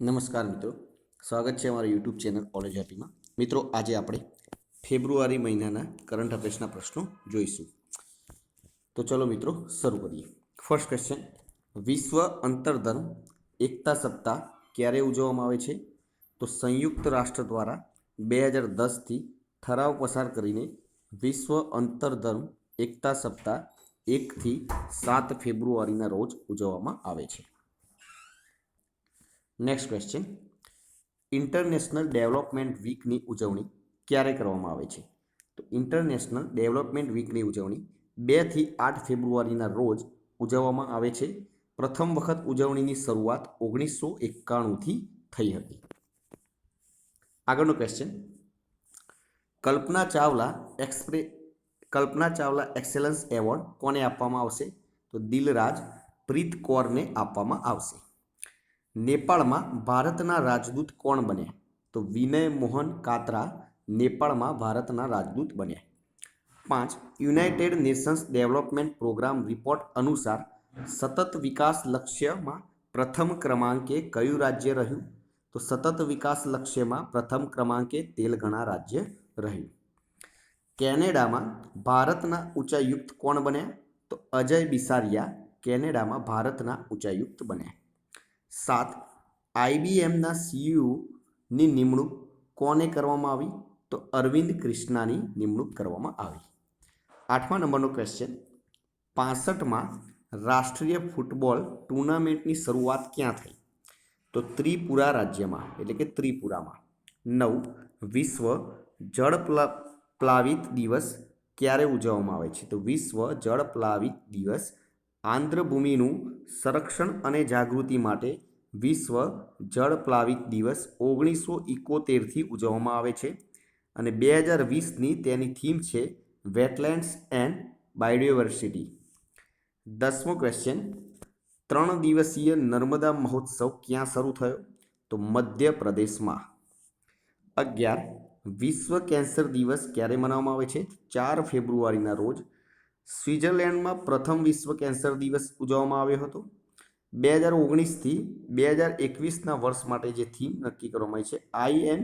નમસ્કાર મિત્રો, સ્વાગત છે અમારા યુટ્યુબ ચેનલ કોલેજ હેપીમાં. મિત્રો, આજે આપણે ફેબ્રુઆરી મહિનાના કરંટ અફેર્સના પ્રશ્નો જોઈશું. તો ચલો મિત્રો, શરૂ કરીએ. ફર્સ્ટ ક્વેશ્ચન: વિશ્વ અંતરધર્મ એકતા સપ્તાહ ક્યારે ઉજવવામાં આવે છે? તો સંયુક્ત રાષ્ટ્ર દ્વારા 2010થી ઠરાવ પસાર કરીને વિશ્વ અંતરધર્મ એકતા સપ્તાહ 1થી 7 ફેબ્રુઆરીના રોજ ઉજવવામાં આવે છે. નેક્સ્ટ ક્વેશ્ચન: ઇન્ટરનેશનલ ડેવલપમેન્ટ વીકની ઉજવણી ક્યારે કરવામાં આવે છે? તો ઇન્ટરનેશનલ ડેવલપમેન્ટ વીકની ઉજવણી 2થી 8 ફેબ્રુઆરીના રોજ ઉજવવામાં આવે છે. પ્રથમ વખત ઉજવણીની શરૂઆત 1991થી થઈ હતી. આગળનો question: Kalpana Chawla excellence award કોને આપવામાં આવશે? તો દિલરાજ પ્રીત કૌરને આપવામાં આવશે. નેપાળમાં ભારતના રાજદૂત કોણ બન્યા? તો વિનય મોહન કાત્રા નેપાળમાં ભારતના રાજદૂત બન્યા. 5. United Nations Development Programme report અનુસાર સતત વિકાસ લક્ષ્યમાં પ્રથમ ક્રમાંકે કયું રાજ્ય રહ્યું? તો સતત વિકાસ લક્ષ્યમાં પ્રથમ ક્રમાંકે તેલંગાણા રાજ્ય રહ્યું. કેનેડામાં ભારતના ઉચ્ચાયુક્ત કોણ બન્યા? તો અજય બિસારિયા કેનેડામાં ભારતના ઉચ્ચાયુક્ત બન્યા. 7. આઈબીએમના સીઈઓની નિમણૂક કોને કરવામાં આવી? તો અરવિંદ કૃષ્ણાની નિમણૂક કરવામાં આવી. 8મા નંબરનો ક્વેશ્ચન: 65માં રાષ્ટ્રીય ફૂટબોલ ટુર્નામેન્ટની શરૂઆત ક્યાં થઈ? તો ત્રિપુરા રાજ્યમાં, એટલે કે ત્રિપુરામાં. 9. વિશ્વ જળ પ્લાવિત દિવસ ક્યારે ઉજવવામાં આવે છે? તો વિશ્વ જળ પ્લાવિત દિવસ આંદ્રભૂમિનું સંરક્ષણ અને જાગૃતિ માટે વિશ્વ જળ પ્લાવિત દિવસ 1971થી ઉજવવામાં આવે છે અને 2020ની તેની થીમ છે વેટલેન્ડ્સ એન્ડ બાયોડાયવર્સિટી. 10મો ક્વેશ્ચન: 3 દિવસીય નર્મદા મહોત્સવ ક્યાં શરૂ થયો? તો મધ્યપ્રદેશમાં. 11. વિશ્વ કેન્સર દિવસ ક્યારે મનાવવામાં આવે છે? 4 ફેબ્રુઆરીના રોજ. સ્વિટ્ઝરલેન્ડમાં પ્રથમ વિશ્વ કેન્સર દિવસ ઉજવવામાં આવ્યો હતો. 2019થી 2021ના વર્ષ માટે જે થીમ નક્કી કરવામાં આવી છે આઈ એમ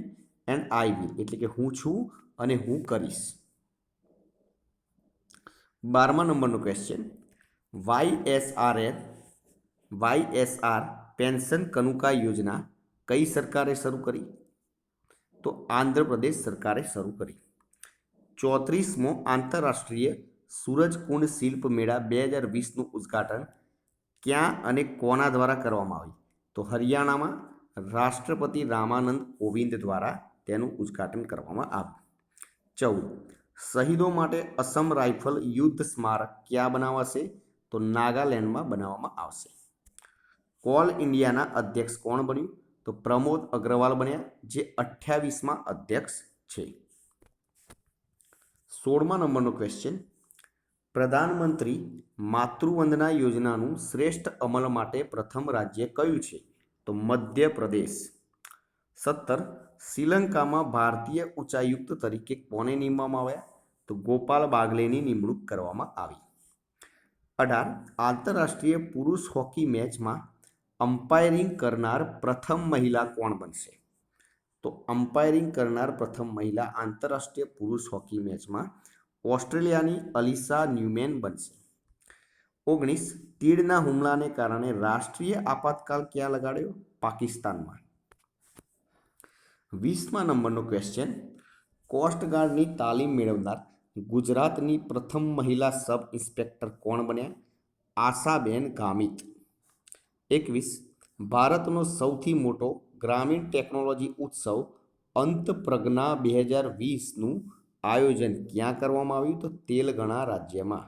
એન્ડ આઈ વિલ, એટલે કે હું છું અને હું કરીશ. 12મા નંબરનો ક્વેશ્ચન: વાયએસઆર પેન્શન કનુકા યોજના કઈ સરકારે શરૂ કરી? તો આંધ્રપ્રદેશ સરકારે શરૂ કરી. 34મો આંતરરાષ્ટ્રીય સૂરજકુંડ શિલ્પ મેળા 2020નું ઉદ્ઘાટન ક્યાં અને કોના દ્વારા કરવામાં આવ્યું? તો હરિયાણામાં રાષ્ટ્રપતિ રામાનંદ કોવિંદ દ્વારા તેનું ઉદ્ઘાટન કરવામાં આવ્યું. 14. શહીદો માટે અસમ રાઇફલ યુદ્ધ સ્મારક ક્યાં બનાવાશે? તો નાગાલેન્ડમાં બનાવવામાં આવશે. કોલ ઇન્ડિયાના અધ્યક્ષ કોણ બન્યું? તો પ્રમોદ અગ્રવાલ બન્યા, જે 28મા અધ્યક્ષ છે. 16મા નંબરનો ક્વેશ્ચન: પ્રધાનમંત્રી માતૃવંદના યોજનાનું શ્રેષ્ઠ અમલ માટે પ્રથમ રાજ્ય કયું છે? તો મધ્યપ્રદેશ. 17. શ્રીલંકામાં ભારતીય ઉચ્ચાયુક્ત તરીકે કોને નિમવામાં આવ્યા? તો ગોપાલ બાગલેની નિમણૂક કરવામાં આવી. 18. આંતરરાષ્ટ્રીય પુરુષ હોકી મેચમાં અમ્પાયરિંગ કરનાર પ્રથમ મહિલા કોણ બનશે? તો અમ્પાયરિંગ કરનાર પ્રથમ મહિલા આંતરરાષ્ટ્રીય પુરુષ હોકી મેચમાં ઓસ્ટ્રેલિયાની અલિસા ન્યુમેન બનશે. 19. તીડના હુમલાને કારણે રાષ્ટ્રીય આપાતકાલ ક્યાં લગાડ્યો? પાકિસ્તાનમાં. 20મા નંબરનો ક્વેશ્ચન: કોસ્ટગાર્ડની તાલીમ મેળવનાર ગુજરાતની પ્રથમ મહિલા સબ ઇન્સ્પેક્ટર કોણ બન્યા? આશાબેન ગામિત. 21. ભારતનો સૌથી મોટો ગ્રામીણ ટેકનોલોજી ઉત્સવ અંતઃપ્રજ્ઞા 2020નું આયોજન ક્યાં કરવામાં આવ્યું? તો તેલંગાણા રાજ્યમાં.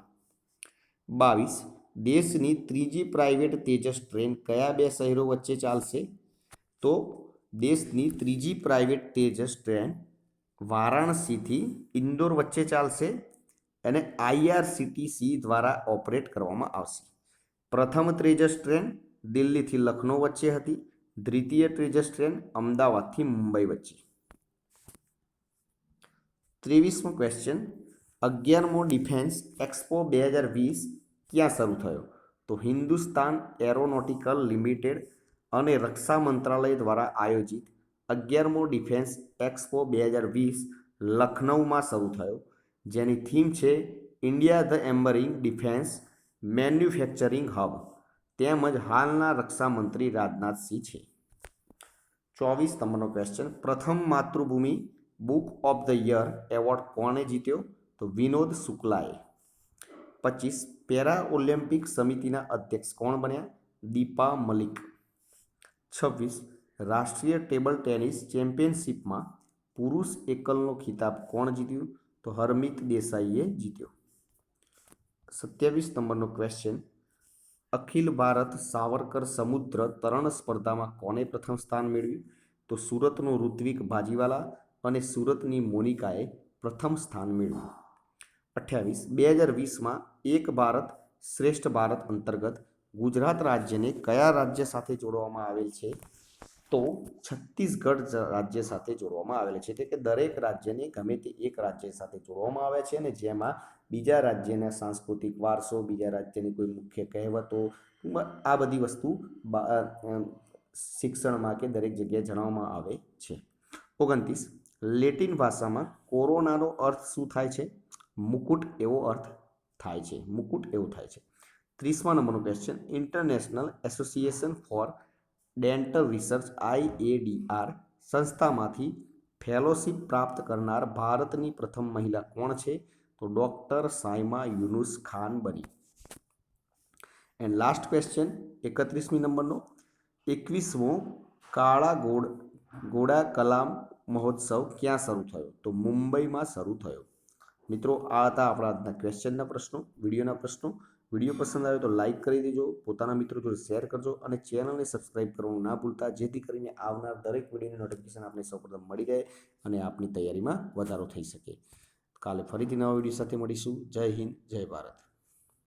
22. દેશની ત્રીજી પ્રાઇવેટ તેજસ ટ્રેન કયા બે શહેરો વચ્ચે ચાલશે? તો દેશની ત્રીજી પ્રાઇવેટ તેજસ ટ્રેન વારાણસીથી ઇન્દોર વચ્ચે ચાલશે અને આઈઆરસીટીસી દ્વારા ઓપરેટ કરવામાં આવશે. પ્રથમ તેજસ ટ્રેન દિલ્હીથી લખનૌ વચ્ચે હતી. દ્વિતીય તેજસ ટ્રેન અમદાવાદથી મુંબઈ વચ્ચે. 23મો ક્વેશ્ચન: 11મો ડિફેન્સ એક્સપો 2020 ક્યાં શરૂ થયો? તો હિન્દુસ્તાન એરોનોટિકલ લિમિટેડ અને રક્ષા મંત્રાલય દ્વારા આયોજિત 11મો ડિફેન્સ એક્સપો 2020 લખનૌમાં શરૂ થયો, જેની થીમ છે India the emerging defence manufacturing hub, તેમજ હાલના રક્ષામંત્રી રાજનાથસિંહ છે. 24 નંબરનો ક્વેશ્ચન, પ્રથમ Mathrubhumi book of the year award કોણે જીત્યો? તો વિનોદ શુક્લાએ. 25 પેરા ઓલિમ્પિક સમિતિના અધ્યક્ષ કોણ બન્યા? દીપા મલિક. 26 રાષ્ટ્રીય ટેબલ ટેનિસ ચેમ્પિયનશિપમાં પુરુષ એકલનો ખિતાબ કોણ જીત્યું? તો હરમિત દેસાઈએ જીત્યો. 27 નંબરનો ક્વેશ્ચન, અખિલ ભારત સાવરકર સમુદ્ર તરણ સ્પર્ધામાં કોને પ્રથમ સ્થાન મેળવ્યું? તો સુરતનો ઋત્વિક ભાજીવાલા અને સુરતની મોનિકાએ પ્રથમ સ્થાન મેળવ્યું. 28 2020માં એક ભારત શ્રેષ્ઠ ભારત અંતર્ગત ગુજરાત રાજ્યને કયા રાજ્ય સાથે જોડવામાં આવેલ છે? તો છત્તીસગઢ રાજ્ય સાથે જોડવામાં આવેલ છે. એટલે કે દરેક રાજ્યને ગમે તે એક રાજ્ય સાથે જોડવામાં આવે છે, અને જેમાં બીજા રાજ્યના સાંસ્કૃતિક વારસો, બીજા રાજ્યની કોઈ મુખ્ય કહેવતો, આ બધી વસ્તુ શિક્ષણમાં કે દરેક જગ્યાએ જણાવવામાં આવે છે. 29 લેટિન ભાષામાં કોરોનાનો અર્થ શું થાય છે? મુકુટ એવો અર્થ થાય છે. મુકુટ એવું થાય છે. 30મા નંબરનો question, International Association for Dental Research IADR સંસ્થામાંથી ફેલોશિપ પ્રાપ્ત કરનાર ભારતની પ્રથમ મહિલા કોણ છે? તો ડૉક્ટર સાયમા યુનુસ ખાન બની. એન્ડ લાસ્ટ ક્વેશ્ચન 31મી નંબરનો, 21મો કાળા ઘોડા કલા મહોત્સવ ક્યાં શરૂ થયો? તો મુંબઈમાં શરૂ થયો. મિત્રો, આ હતા આપણા આજના ક્વેશ્ચનના પ્રશ્નો, વિડીયોના પ્રશ્નો. વિડીયો પસંદ આવે તો લાઇક કરી દેજો, પોતાના મિત્રો જોડે શેર કરજો અને ચેનલને સબસ્ક્રાઇબ કરવાનું ના ભૂલતા, જેથી કરીને આવનાર દરેક વિડીયોની નોટિફિકેશન આપણે સૌપ્રથમ મળી રહે અને આપની તૈયારીમાં વધારો થઈ શકે. કાલે ફરીથી નવા વિડીયો સાથે મળીશું. જય હિન્દ, જય ભારત.